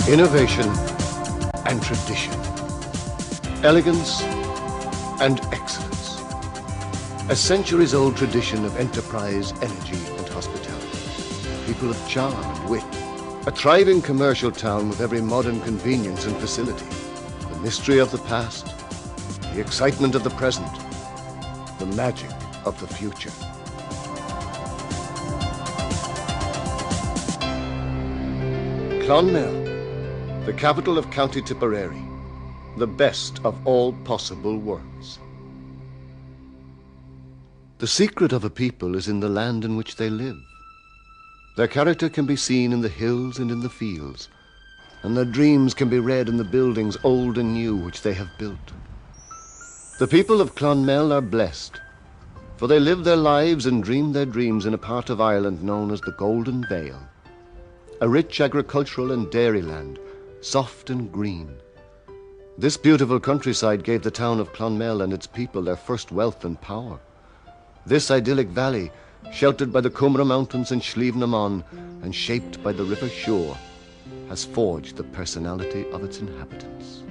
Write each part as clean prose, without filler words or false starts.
Innovation and tradition. Elegance and excellence. A centuries-old tradition of enterprise, energy and hospitality. People of charm and wit. A thriving commercial town with every modern convenience and facility. The mystery of the past, the excitement of the present, the magic of the future. Clonmel, the capital of County Tipperary, the best of all possible worlds. The secret of a people is in the land in which they live. Their character can be seen in the hills and in the fields, and their dreams can be read in the buildings old and new which they have built. The people of Clonmel are blessed, for they live their lives and dream their dreams in a part of Ireland known as the Golden Vale, a rich agricultural and dairy land, soft and green. This beautiful countryside gave the town of Clonmel and its people their first wealth and power. This idyllic valley, sheltered by the Cumra Mountains and Slieve na Mon and shaped by the River Suir, has forged the personality of its inhabitants.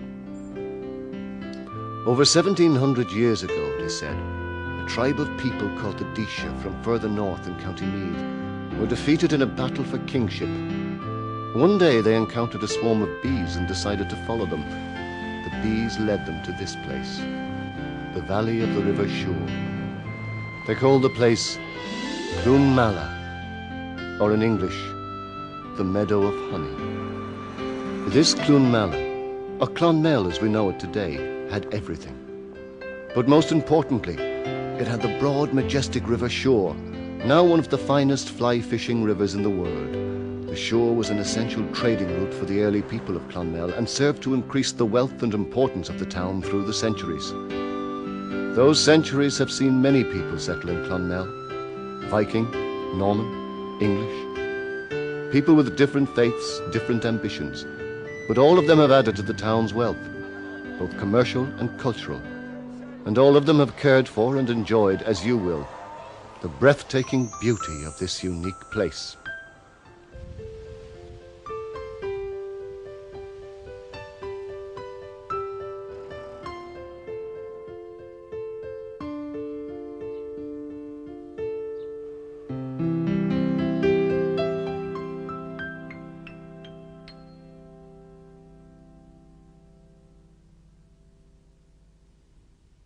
Over 1700 years ago, it is said, a tribe of people called the Disha from further north in County Meath were defeated in a battle for kingship. One day they encountered a swarm of bees and decided to follow them. The bees led them to this place, the valley of the River Suir. They called the place Clonmel, or in English, the Meadow of Honey. This Clonmel, or Clonmel as we know it today, had everything. But most importantly, it had the broad, majestic River Suir, now one of the finest fly-fishing rivers in the world. The Suir was an essential trading route for the early people of Clonmel and served to increase the wealth and importance of the town through the centuries. Those centuries have seen many people settle in Clonmel. Viking, Norman, English. People with different faiths, different ambitions. But all of them have added to the town's wealth, both commercial and cultural. And all of them have cared for and enjoyed, as you will, the breathtaking beauty of this unique place.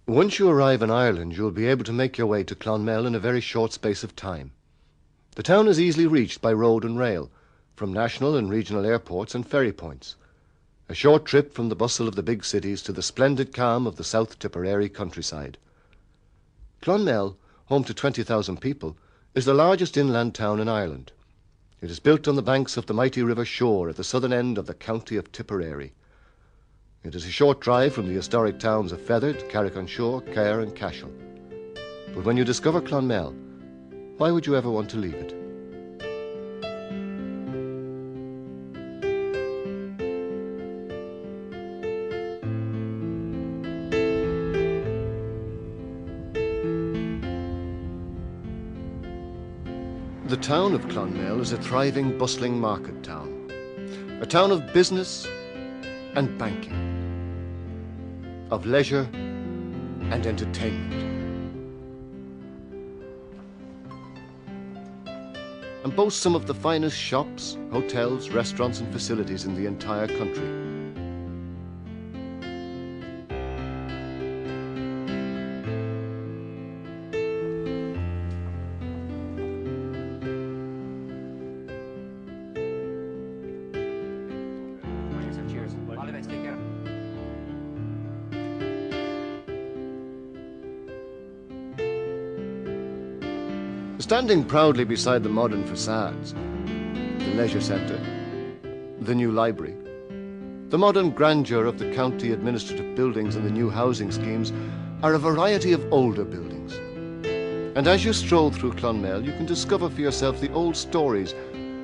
Once you arrive in Ireland, you'll be able to make your way to Clonmel in a very short space of time. The town is easily reached by road and rail, from national and regional airports and ferry points. A short trip from the bustle of the big cities to the splendid calm of the South Tipperary countryside. Clonmel, home to 20,000 people, is the largest inland town in Ireland. It is built on the banks of the mighty River Suir at the southern end of the county of Tipperary. It is a short drive from the historic towns of Feathered, Carrick-on-Suir, Cahir and Cashel. But when you discover Clonmel, why would you ever want to leave it? The town of Clonmel is a thriving, bustling market town. A town of business and banking, of leisure and entertainment. And boasts some of the finest shops, hotels, restaurants and facilities in the entire country. Standing proudly beside the modern facades, the leisure centre, the new library, the modern grandeur of the county administrative buildings and the new housing schemes are a variety of older buildings. And as you stroll through Clonmel, you can discover for yourself the old stories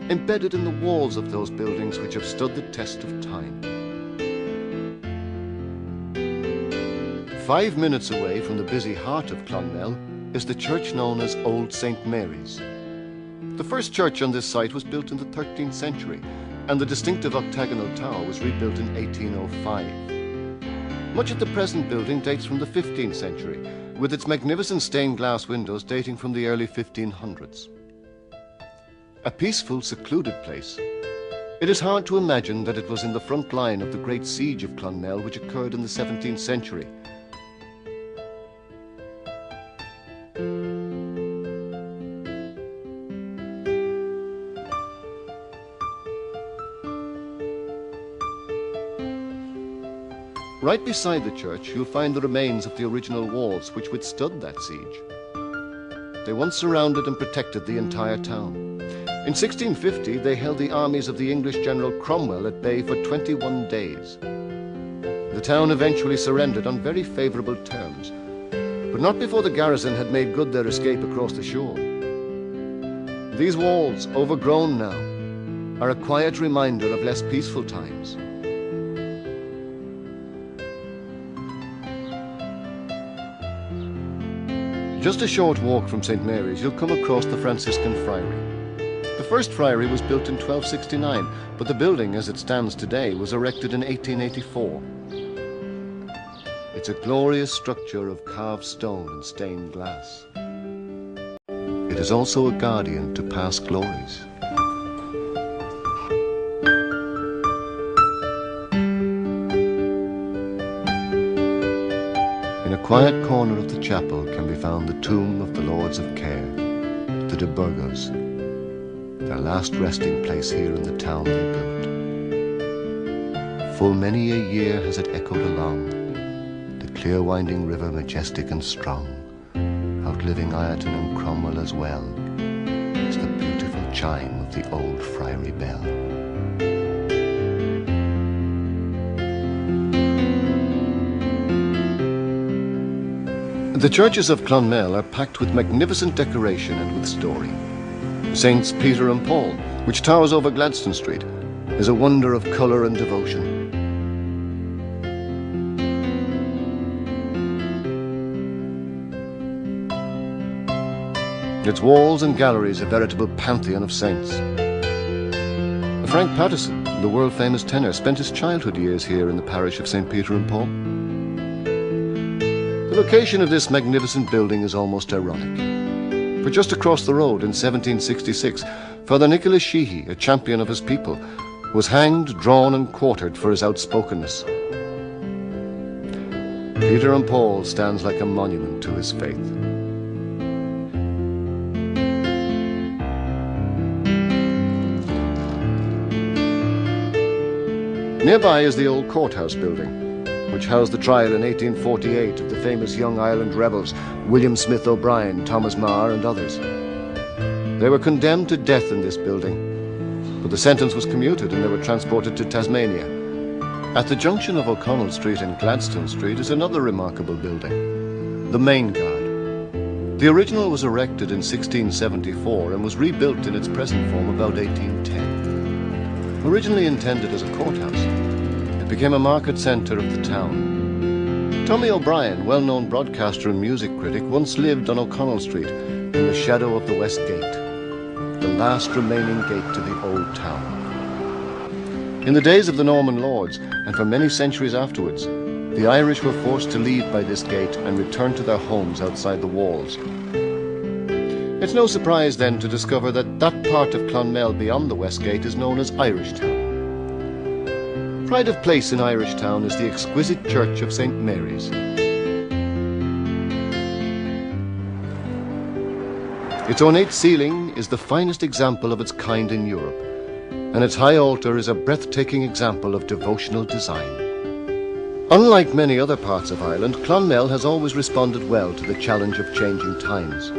embedded in the walls of those buildings which have stood the test of time. 5 minutes away from the busy heart of Clonmel is the church known as Old St. Mary's. The first church on this site was built in the 13th century and the distinctive octagonal tower was rebuilt in 1805. Much of the present building dates from the 15th century, with its magnificent stained glass windows dating from the early 1500s. A peaceful, secluded place, it is hard to imagine that it was in the front line of the great siege of Clonmel, which occurred in the 17th century. Right beside the church, you'll find the remains of the original walls which withstood that siege. They once surrounded and protected the entire town. In 1650, they held the armies of the English General Cromwell at bay for 21 days. The town eventually surrendered on very favorable terms, but not before the garrison had made good their escape across the shore. These walls, overgrown now, are a quiet reminder of less peaceful times. Just a short walk from St. Mary's, you'll come across the Franciscan Friary. The first friary was built in 1269, but the building as it stands today was erected in 1884. It's a glorious structure of carved stone and stained glass. It is also a guardian to past glories. In a quiet corner of the chapel can be found the tomb of the Lords of Care, the de Burgos, their last resting place here in the town they built. Full many a year has it echoed along, the clear winding river majestic and strong, outliving Ireton and Cromwell as well as the beautiful chime of the old friary bell. The churches of Clonmel are packed with magnificent decoration and with story. Saints Peter and Paul, which towers over Gladstone Street, is a wonder of colour and devotion. Its walls and galleries a veritable pantheon of saints. Frank Patterson, the world-famous tenor, spent his childhood years here in the parish of St. Peter and Paul. The location of this magnificent building is almost ironic. For just across the road in 1766, Father Nicholas Sheehy, a champion of his people, was hanged, drawn and quartered for his outspokenness. Peter and Paul stands like a monument to his faith. Nearby is the old Courthouse Building, which housed the trial in 1848 of the famous young Ireland rebels William Smith O'Brien, Thomas Marr and others. They were condemned to death in this building, but the sentence was commuted and they were transported to Tasmania. At the junction of O'Connell Street and Gladstone Street is another remarkable building, the Main Guard. The original was erected in 1674 and was rebuilt in its present form about 1810. Originally intended as a courthouse, it became a market centre of the town. Tommy O'Brien, well-known broadcaster and music critic, once lived on O'Connell Street in the shadow of the West Gate, the last remaining gate to the old town. In the days of the Norman lords, and for many centuries afterwards, the Irish were forced to leave by this gate and return to their homes outside the walls. It's no surprise then to discover that that part of Clonmel beyond the West Gate is known as Irishtown. Pride of place in Irishtown is the exquisite church of St. Mary's. Its ornate ceiling is the finest example of its kind in Europe, and its high altar is a breathtaking example of devotional design. Unlike many other parts of Ireland, Clonmel has always responded well to the challenge of changing times.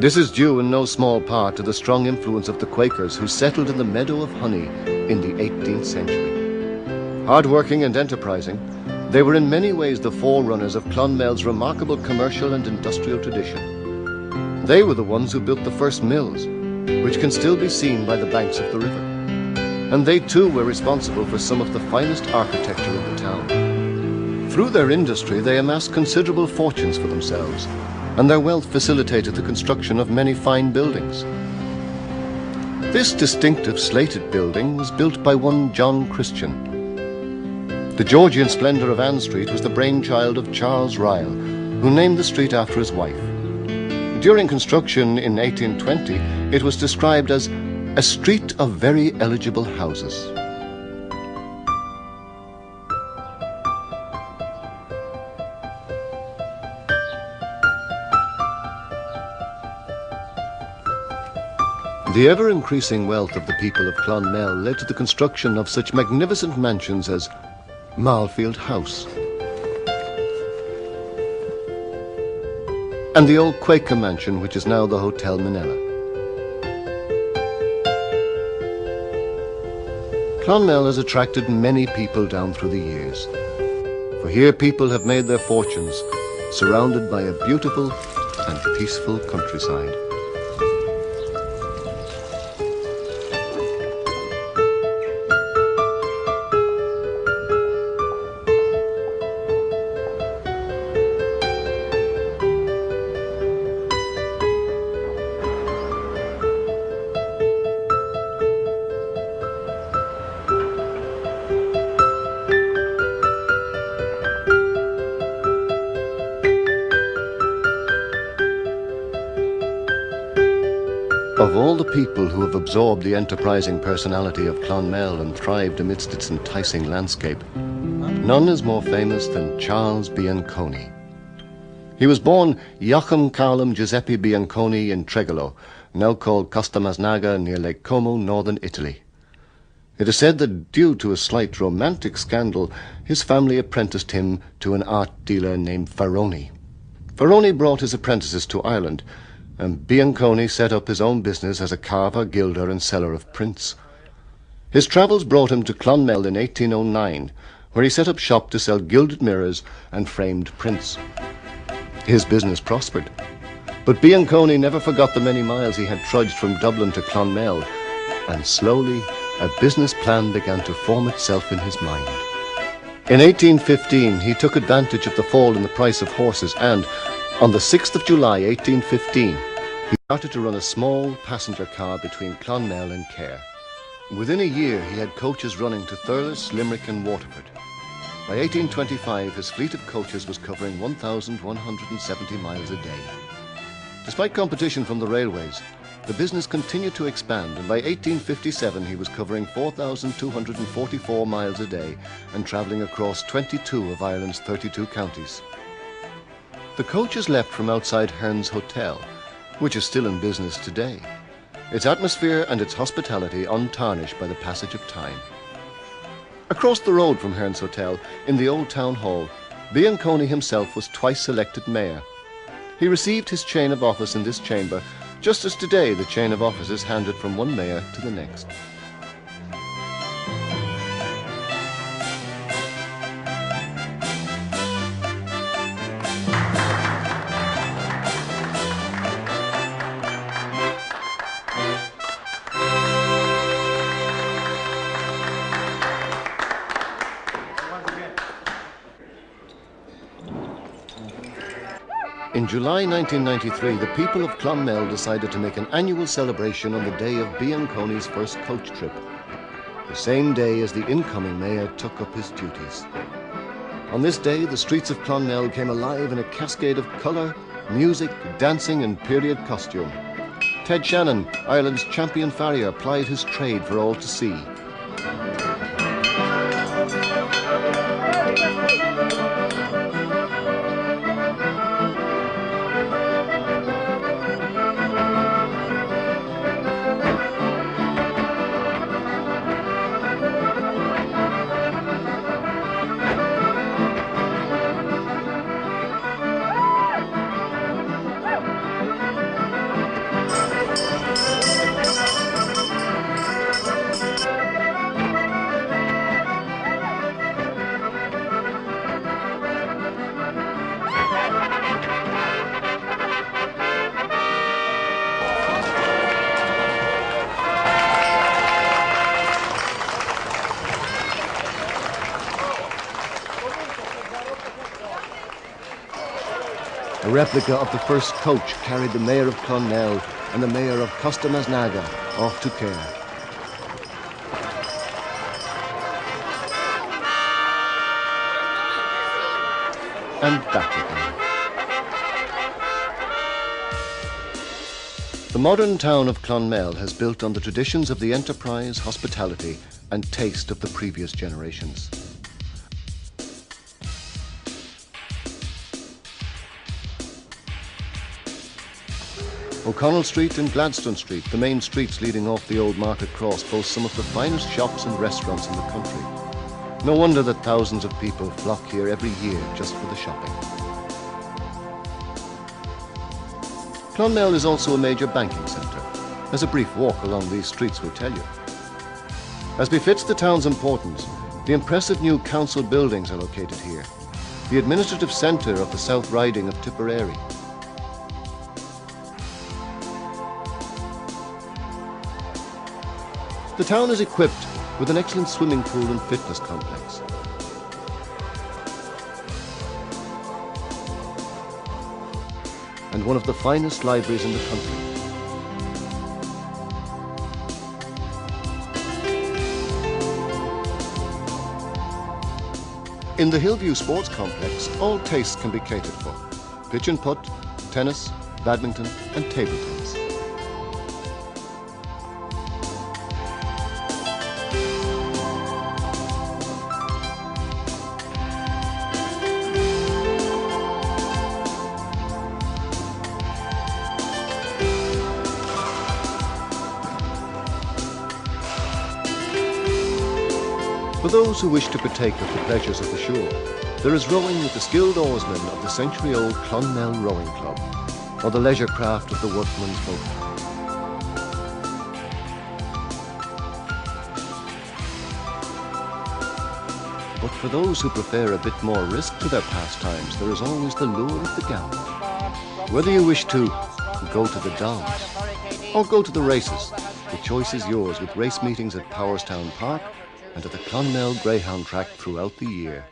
This is due in no small part to the strong influence of the Quakers who settled in the Meadow of Honey in the 18th century. Hard-working and enterprising, they were in many ways the forerunners of Clonmel's remarkable commercial and industrial tradition. They were the ones who built the first mills, which can still be seen by the banks of the river. And they too were responsible for some of the finest architecture in the town. Through their industry, they amassed considerable fortunes for themselves, and their wealth facilitated the construction of many fine buildings. This distinctive slated building was built by one John Christian. The Georgian Splendor of Ann Street was the brainchild of Charles Ryle, who named the street after his wife. During construction in 1820, it was described as a street of very eligible houses. The ever-increasing wealth of the people of Clonmel led to the construction of such magnificent mansions as Malfield House and the old Quaker mansion, which is now the Hotel Manila. Clonmel has attracted many people down through the years, for here people have made their fortunes, surrounded by a beautiful and peaceful countryside. Of all the people who have absorbed the enterprising personality of Clonmel and thrived amidst its enticing landscape, none is more famous than Charles Bianconi. He was born Joachim Carlum Giuseppe Bianconi in Tregolo, now called Costamasnaga near Lake Como, northern Italy. It is said that due to a slight romantic scandal, his family apprenticed him to an art dealer named Faroni. Faroni brought his apprentices to Ireland, and Bianconi set up his own business as a carver, gilder, and seller of prints. His travels brought him to Clonmel in 1809, where he set up shop to sell gilded mirrors and framed prints. His business prospered, but Bianconi never forgot the many miles he had trudged from Dublin to Clonmel, and slowly a business plan began to form itself in his mind. In 1815, he took advantage of the fall in the price of horses and, on the 6th of July 1815, he started to run a small passenger car between Clonmel and Cahir. Within a year, he had coaches running to Thurles, Limerick and Waterford. By 1825, his fleet of coaches was covering 1,170 miles a day. Despite competition from the railways, the business continued to expand, and by 1857 he was covering 4,244 miles a day and travelling across 22 of Ireland's 32 counties. The coaches left from outside Hearn's Hotel, which is still in business today, its atmosphere and its hospitality untarnished by the passage of time. Across the road from Hearn's Hotel, in the old town hall, Bianconi himself was twice elected mayor. He received his chain of office in this chamber, just as today the chain of office is handed from one mayor to the next. In July 1993, the people of Clonmel decided to make an annual celebration on the day of Bianconi's first coach trip, the same day as the incoming mayor took up his duties. On this day, the streets of Clonmel came alive in a cascade of colour, music, dancing and period costume. Ted Shannon, Ireland's champion farrier, plied his trade for all to see. A replica of the first coach carried the mayor of Clonmel and the mayor of Costamasnaga off to care. And back again. The modern town of Clonmel has built on the traditions of the enterprise, hospitality, and taste of the previous generations. O'Connell Street and Gladstone Street, the main streets leading off the old market cross, boast some of the finest shops and restaurants in the country. No wonder that thousands of people flock here every year just for the shopping. Clonmel is also a major banking centre, as a brief walk along these streets will tell you. As befits the town's importance, the impressive new council buildings are located here, the administrative centre of the South Riding of Tipperary. The town is equipped with an excellent swimming pool and fitness complex. And one of the finest libraries in the country. In the Hillview Sports Complex, all tastes can be catered for. Pitch and putt, tennis, badminton and table tennis. For those who wish to partake of the pleasures of the shore, there is rowing with the skilled oarsmen of the century-old Clonmel Rowing Club, or the leisure craft of the workman's boat. But for those who prefer a bit more risk to their pastimes, there is always the lure of the gamble. Whether you wish to go to the dance or go to the races, the choice is yours with race meetings at Powerstown Park and at the Clonmel Greyhound Track throughout the year.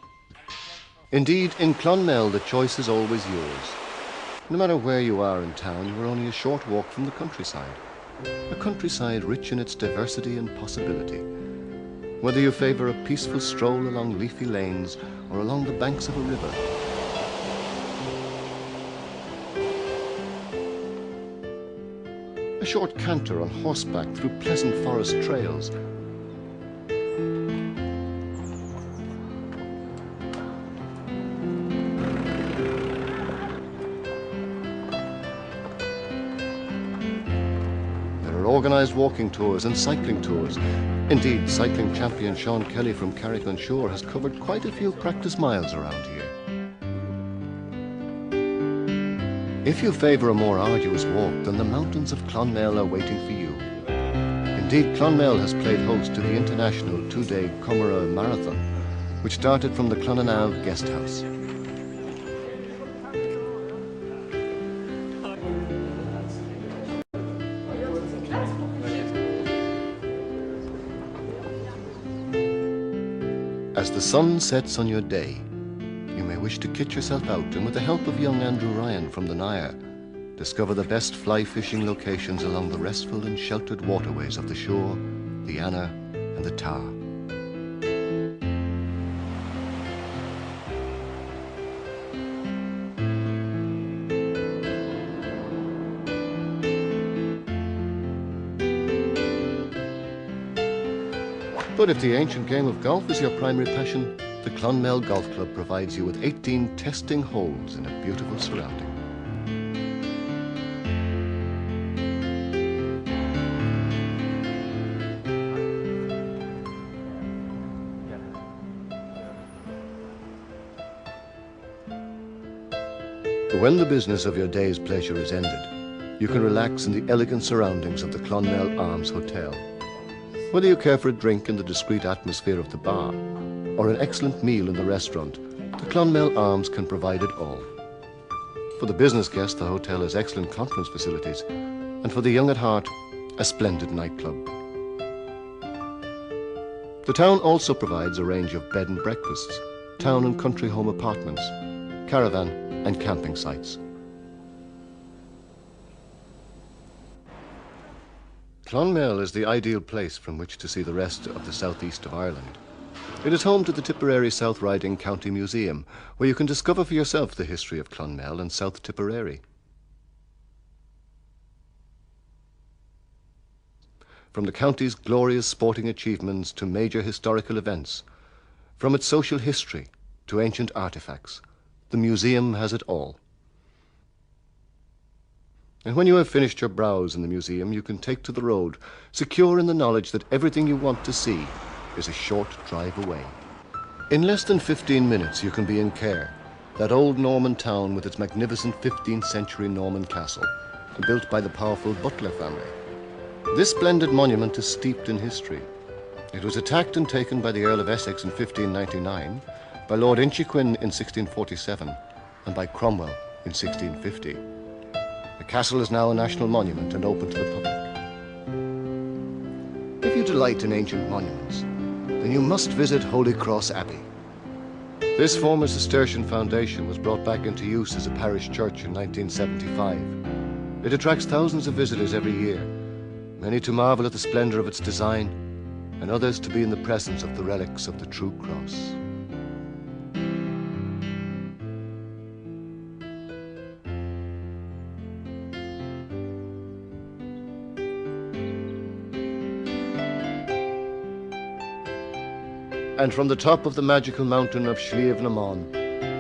Indeed, in Clonmel, the choice is always yours. No matter where you are in town, you are only a short walk from the countryside. A countryside rich in its diversity and possibility. Whether you favour a peaceful stroll along leafy lanes or along the banks of a river. A short canter on horseback through pleasant forest trails. Organised walking tours and cycling tours. Indeed, cycling champion Sean Kelly from Carrick-on-Shore has covered quite a few practice miles around here. If you favour a more arduous walk, then the mountains of Clonmel are waiting for you. Indeed, Clonmel has played host to the international two-day Comera Marathon, which started from the Clonanav guest house. As the sun sets on your day, you may wish to kit yourself out and with the help of young Andrew Ryan from the Nire, discover the best fly fishing locations along the restful and sheltered waterways of the Shore, the Anna and the Tar. But if the ancient game of golf is your primary passion, the Clonmel Golf Club provides you with 18 testing holes in a beautiful surrounding. When the business of your day's pleasure is ended, you can relax in the elegant surroundings of the Clonmel Arms Hotel. Whether you care for a drink in the discreet atmosphere of the bar or an excellent meal in the restaurant, the Clonmel Arms can provide it all. For the business guest, the hotel has excellent conference facilities, and for the young at heart, a splendid nightclub. The town also provides a range of bed and breakfasts, town and country home apartments, caravan and camping sites. Clonmel is the ideal place from which to see the rest of the southeast of Ireland. It is home to the Tipperary South Riding County Museum, where you can discover for yourself the history of Clonmel and South Tipperary. From the county's glorious sporting achievements to major historical events, from its social history to ancient artifacts, the museum has it all. And when you have finished your browse in the museum, you can take to the road, secure in the knowledge that everything you want to see is a short drive away. In less than 15 minutes, you can be in Cahir, that old Norman town with its magnificent 15th century Norman castle, built by the powerful Butler family. This splendid monument is steeped in history. It was attacked and taken by the Earl of Essex in 1599, by Lord Inchiquin in 1647, and by Cromwell in 1650. The castle is now a national monument and open to the public. If you delight in ancient monuments, then you must visit Holycross Abbey. This former Cistercian foundation was brought back into use as a parish church in 1975. It attracts thousands of visitors every year, many to marvel at the splendor of its design, and others to be in the presence of the relics of the true cross. And from the top of the magical mountain of Sliabh na Món,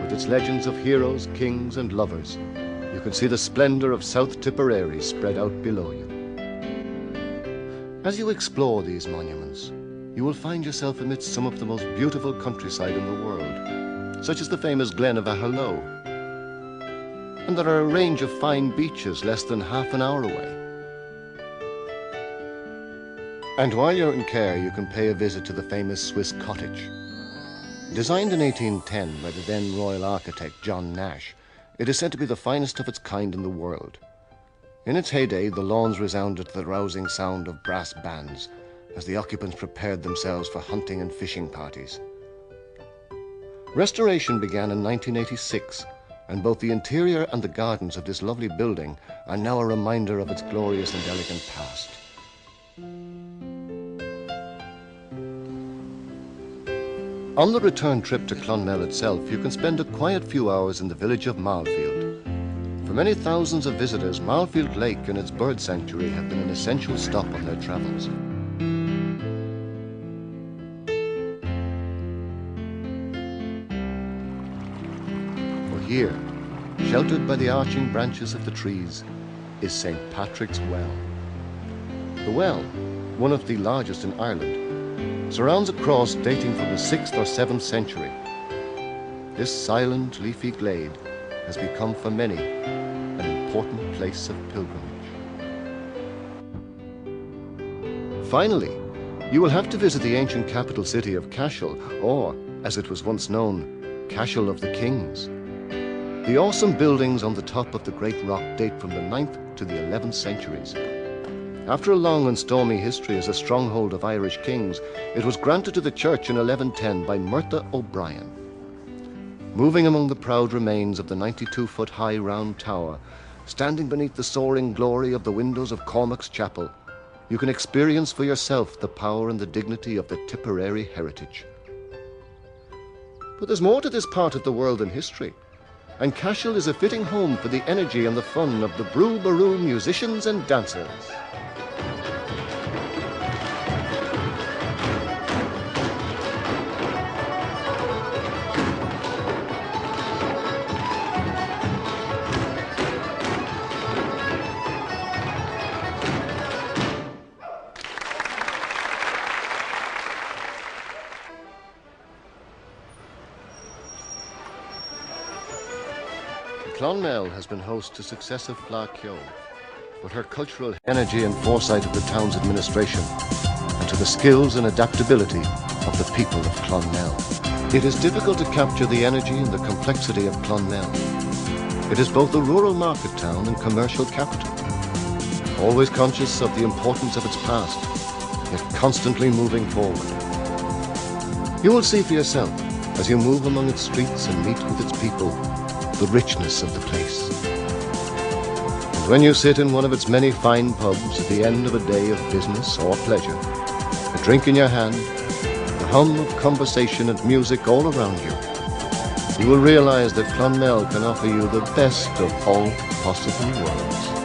with its legends of heroes, kings, and lovers, you can see the splendor of South Tipperary spread out below you. As you explore these monuments, you will find yourself amidst some of the most beautiful countryside in the world, such as the famous Glen of Aherlow. And there are a range of fine beaches less than half an hour away. And while you're in Cahir, you can pay a visit to the famous Swiss Cottage. Designed in 1810 by the then royal architect John Nash, it is said to be the finest of its kind in the world. In its heyday, the lawns resounded to the rousing sound of brass bands as the occupants prepared themselves for hunting and fishing parties. Restoration began in 1986, and both the interior and the gardens of this lovely building are now a reminder of its glorious and elegant past. On the return trip to Clonmel itself, you can spend a quiet few hours in the village of Marlfield. For many thousands of visitors, Marlfield Lake and its bird sanctuary have been an essential stop on their travels. For here, sheltered by the arching branches of the trees, is St. Patrick's Well. The well, one of the largest in Ireland, surrounds a cross dating from the 6th or 7th century. This silent, leafy glade has become for many an important place of pilgrimage. Finally, you will have to visit the ancient capital city of Cashel, or, as it was once known, Cashel of the Kings. The awesome buildings on the top of the great rock date from the 9th to the 11th centuries. After a long and stormy history as a stronghold of Irish kings, it was granted to the church in 1110 by Murtagh O'Brien. Moving among the proud remains of the 92-foot-high round tower, standing beneath the soaring glory of the windows of Cormac's Chapel, you can experience for yourself the power and the dignity of the Tipperary heritage. But there's more to this part of the world than history, and Cashel is a fitting home for the energy and the fun of the Brú Barú musicians and dancers. Clonmel has been host to successive Fleadh, but her cultural energy and foresight of the town's administration, and to the skills and adaptability of the people of Clonmel. It is difficult to capture the energy and the complexity of Clonmel. It is both a rural market town and commercial capital, always conscious of the importance of its past, yet constantly moving forward. You will see for yourself, as you move among its streets and meet with its people, the richness of the place. And when you sit in one of its many fine pubs at the end of a day of business or pleasure, a drink in your hand, the hum of conversation and music all around you, you will realize that Clonmel can offer you the best of all possible worlds.